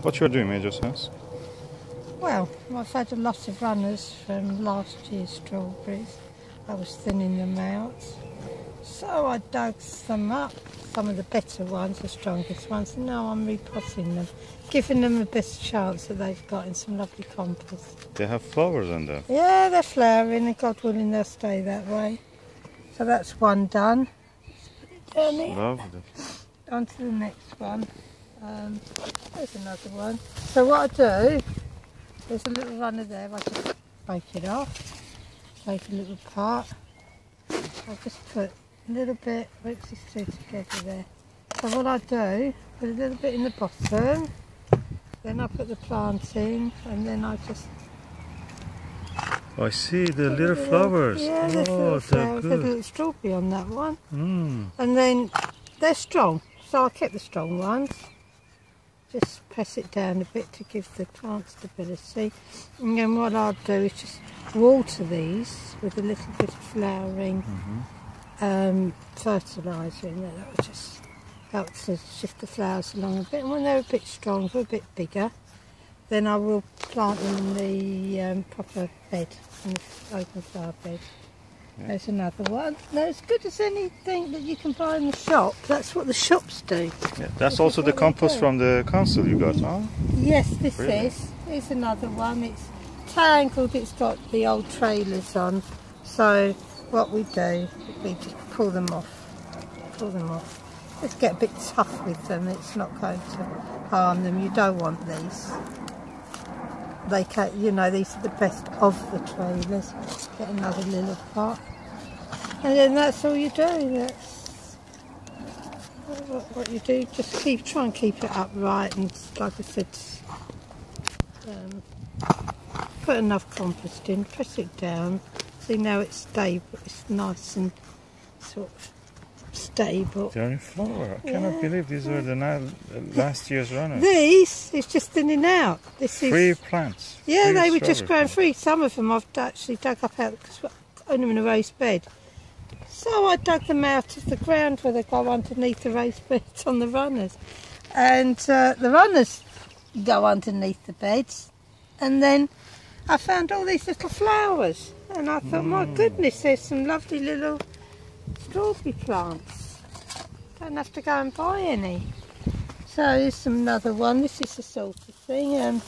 What you're doing, may I just ask? Well, I've had a lot of runners from last year's strawberries. I was thinning them out. So I dug some up, some of the better ones, the strongest ones, and now I'm repotting them, giving them the best chance that they've got in some lovely compost. They have flowers on them. Yeah, they're flowering, and God willing they'll stay that way. So that's one done. Lovely. On to the next one. There's another one. So what I do, there's a little runner there, I just break it off, take a little part, I just put a little bit, mix these two together there. So what I do, put a little bit in the bottom, then I put the plant in, and then I just... I see the little flowers. Yeah, there's little flowers. They're good. There's a little strawberry on that one. Mm. And then they're strong, so I kept the strong ones. Just press it down a bit to give the plant stability. And then what I'll do is just water these with a little bit of flowering fertiliser in there. That will just help to shift the flowers along a bit. And when they're a bit stronger, a bit bigger, then I will plant them in the proper bed, in the open flower bed. Yeah. There's another one. They're as good as anything that you can buy in the shop. That's what the shops do. Yeah, that's also the compost from the council you got, huh? Yes, this Really? is. Here's another one. It's tangled, it's got the old trailers on. So what we do, we just pull them off. Pull them off. Let's get a bit tough with them. It's not going to harm them. You don't want these. They can, you know, these are the best of the trailers. Get another little pot, and then that's all you do. That's what you do. Just try and keep it upright, and like I said, put enough compost in, press it down. See, now it's stable. It's nice and sort of stable. They're in flower. I cannot believe these were the last year's runners. These is just thinning out. This is free plants. Yeah, free they were just growing plants. free. Some of them I've actually dug up out because I own them in a raised bed. So I dug them out of the ground where they go underneath the raised beds on the runners, and the runners go underneath the beds, and then I found all these little flowers, and I thought, my goodness, there's some lovely little strawberry plants. Don't have to go and buy any. So here's another one. This is the sort of thing.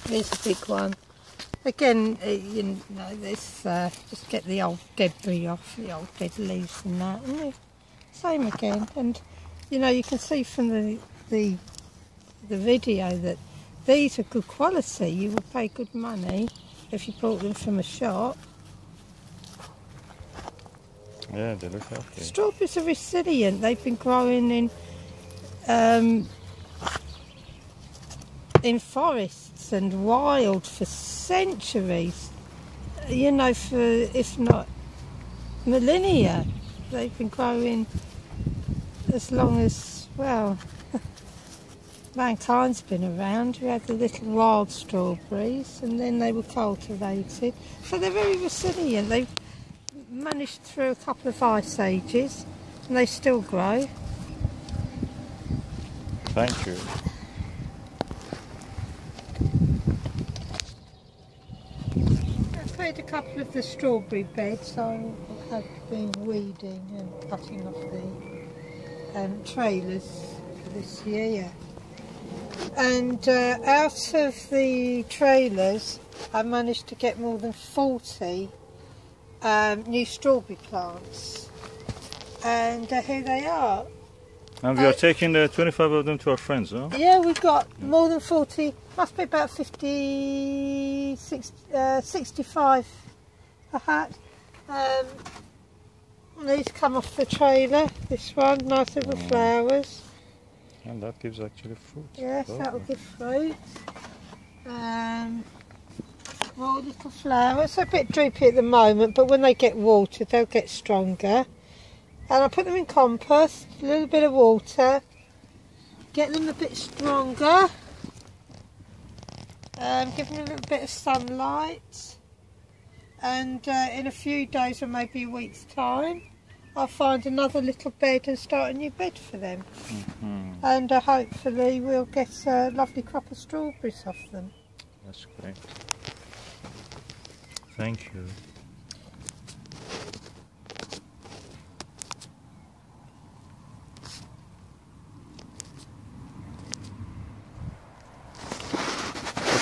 Here's a big one. Again, you know, this just get the old debris off, the old dead leaves and that. And same again. And you know, you can see from the video that these are good quality. You will pay good money if you bought them from a shop. Yeah, they look healthy. Strawberries are resilient. They've been growing in forests and wild for centuries. You know, for if not millennia. They've been growing as long as, well, mankind's been around. We had the little wild strawberries, and then they were cultivated. So they're very resilient. They've managed through a couple of ice ages, and they still grow. Thank you. I've made a couple of the strawberry beds. I have been weeding and cutting off the trailers for this year. And out of the trailers, I managed to get more than 40 new strawberry plants, and here they are. And we are taking the 25 of them to our friends, huh? Yeah, we've got more than 40, must be about 50, 65 perhaps. These come off the trailer, this one, nice little flowers. And that gives actually fruit. Yes, that will give fruit. More little flowers, they're a bit droopy at the moment, but when they get watered they'll get stronger. And I put them in compost, a little bit of water, get them a bit stronger, give them a little bit of sunlight, and in a few days or maybe a week's time I'll find another little bed and start a new bed for them. And hopefully we'll get a lovely crop of strawberries off them. That's great. Thank you.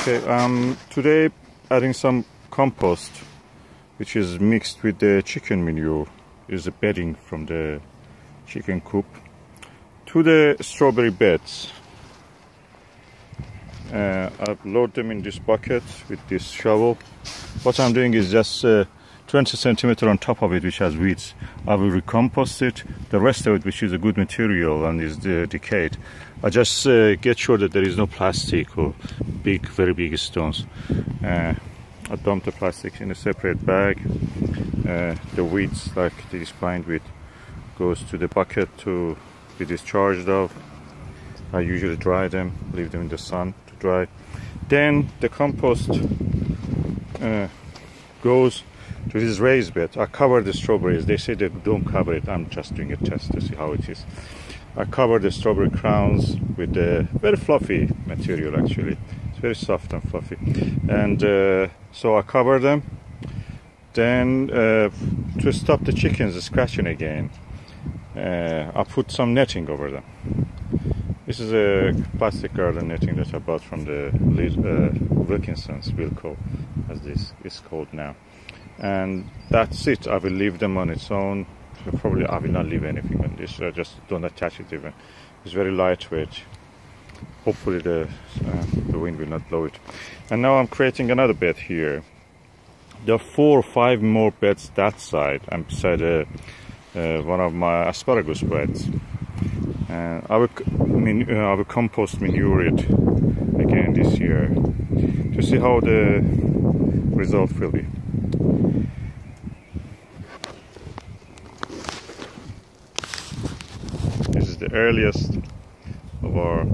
Okay, today adding some compost, which is mixed with the chicken manure, is a bedding from the chicken coop, to the strawberry beds. I've loaded them in this bucket with this shovel. What I'm doing is just 20 centimeters on top of it, which has weeds. I will recompost it. The rest of it, which is a good material and is decayed, I just get sure that there is no plastic or very big stones. I dump the plastic in a separate bag. The weeds, like this pine weed, goes to the bucket to be discharged of. I usually dry them, leave them in the sun to dry. Then the compost goes to this raised bed. I cover the strawberries. They say they don't cover it. I'm just doing a test to see how it is. I cover the strawberry crowns with the very fluffy material, actually. It's very soft and fluffy. And so I cover them. Then to stop the chickens scratching again, I put some netting over them. This is a plastic garden netting that I bought from the Wilkinson's, Wilco, as this is called now. And that's it. I will leave them on its own. Probably I will not leave anything on this. I just don't attach it even. It's very lightweight. Hopefully the wind will not blow it. And now I'm creating another bed here. There are 4 or 5 more beds that side, and beside one of my asparagus beds. I will compost manure it again this year to see how the result will be. This is the earliest of our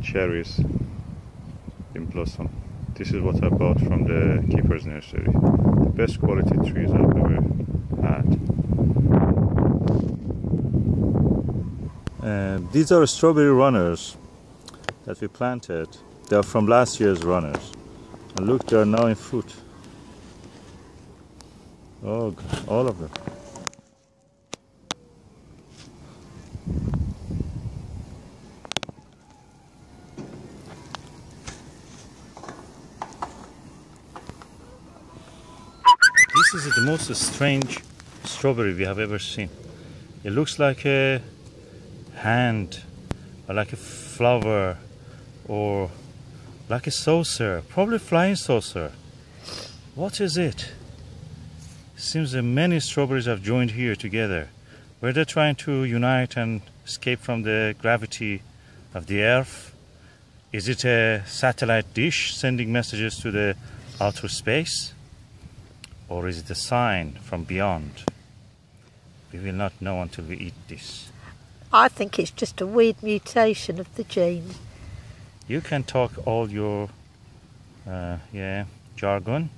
cherries in blossom. This is what I bought from the keeper's nursery. The best quality trees I've ever had. These are strawberry runners that we planted. They are from last year's runners. And look, they are now in fruit. Oh, all of them. This is the most strange strawberry we have ever seen. It looks like a hand, or like a flower, or like a saucer, probably flying saucer. What is it? Seems that many strawberries have joined here together. Were they trying to unite and escape from the gravity of the earth? Is it a satellite dish sending messages to the outer space? Or is it a sign from beyond? We will not know until we eat this. I think it's just a weird mutation of the gene. You can talk all your jargon,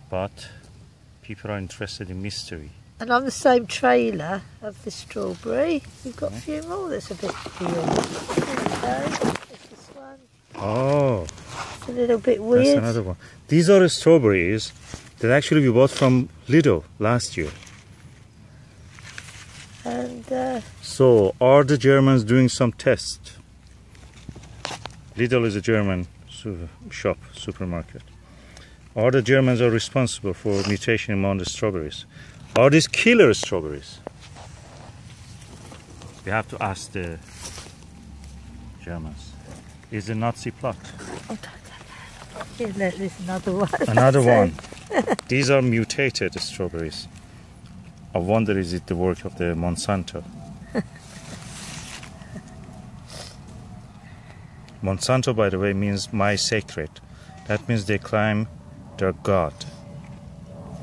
but people are interested in mystery. And on the same trailer of the strawberry, you've got a few more that's a bit weird. There we go. There's this one. Oh, it's a little bit weird. That's another one. These are the strawberries that actually we bought from Lidl last year. And so, are the Germans doing some tests? Lidl is a German supermarket. Are the Germans are responsible for mutation among the strawberries? Are these killer strawberries? We have to ask the Germans. Is the Nazi plot? Here, there's another one. Another one. These are mutated strawberries. I wonder, is it the work of the Monsanto? Monsanto, by the way, means my sacred. That means they claim they're God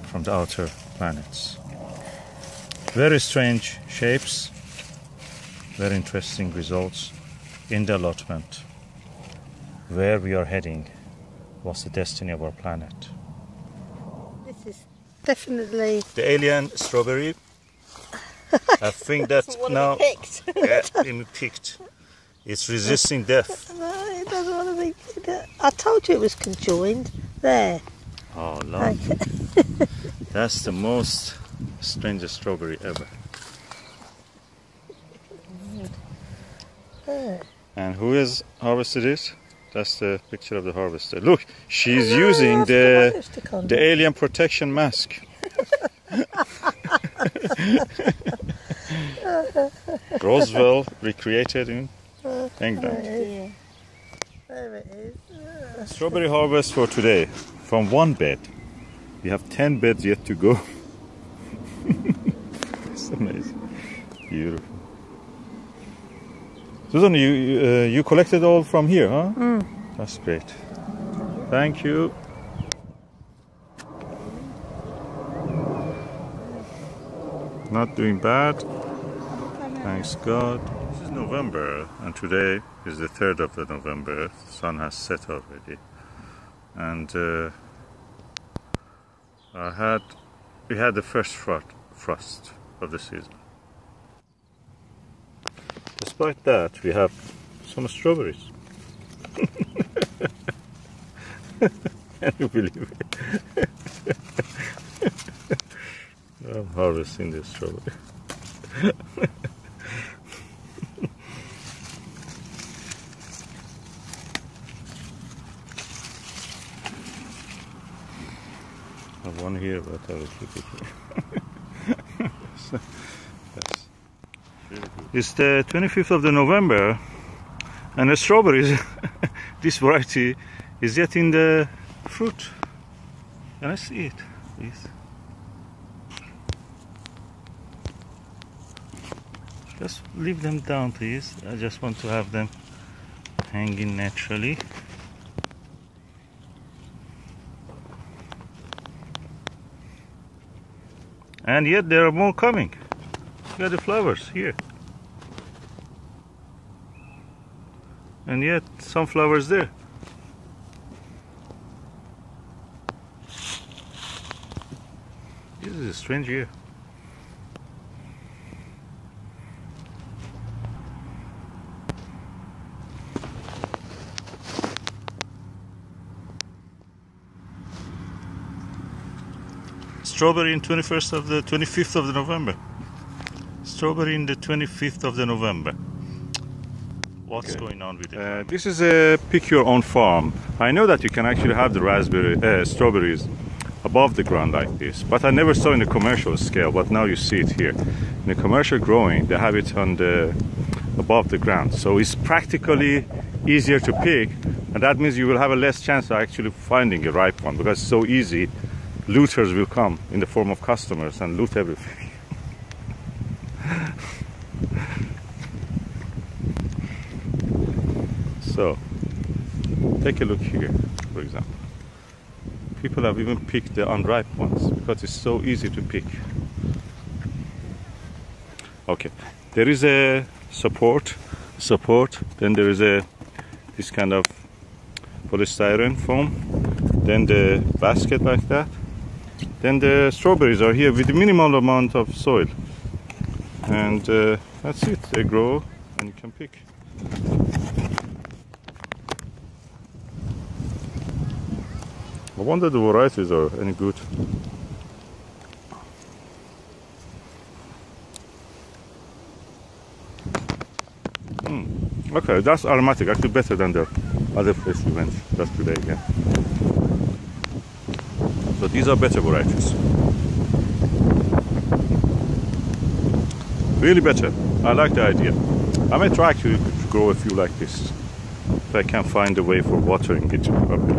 from the outer planets. Very strange shapes, very interesting results in the allotment. Where we are heading, what's the destiny of our planet? definitely. The alien strawberry. I think that now being picked. It's resisting death. No, it doesn't want to be. I told you it was conjoined. There. Oh Lord. That's the most strangest strawberry ever. And who has harvested it? That's the picture of the harvester. Look, she's using the alien protection mask. Roswell recreated in England. There it is. Strawberry harvest for today. From one bed. We have 10 beds yet to go. It's amazing. Beautiful. Susan, you collected all from here, huh? That's great. Thank you. Not doing bad. Thanks God. This is November, and today is the 3rd of the November. The sun has set already, and we had the first frost of the season. Despite that, we have some strawberries. Can you believe it? I'm harvesting this strawberry. I have one here, but I will keep it here. It's the 25th of the November, and the strawberries, this variety, is yet in the fruit. Can I see it, please? Just leave them down, please. I just want to have them hanging naturally. And yet there are more coming. Look at the flowers here. And yet some flowers there. This is a strange year. Strawberry in 25th of the November. Strawberry in the 25th of the November. What's going on with it? This is a pick your own farm. I know that you can actually have the strawberries above the ground like this, but I never saw in the commercial scale. But now you see it here. In the commercial growing, they have it on the above the ground, so it's practically easier to pick, and that means you will have a less chance of actually finding a ripe one because it's so easy. Looters will come in the form of customers and loot everything. So, take a look here, for example. People have even picked the unripe ones because it's so easy to pick. Okay, there is a support, then there is this kind of polystyrene foam, then the basket like that. Then the strawberries are here with a minimal amount of soil, and that's it. They grow and you can pick. I wonder the varieties are any good. Okay, that's aromatic, actually better than the other place we went just today again. So these are better varieties. Really better. I like the idea. I may try to grow a few like this if I can find a way for watering it properly.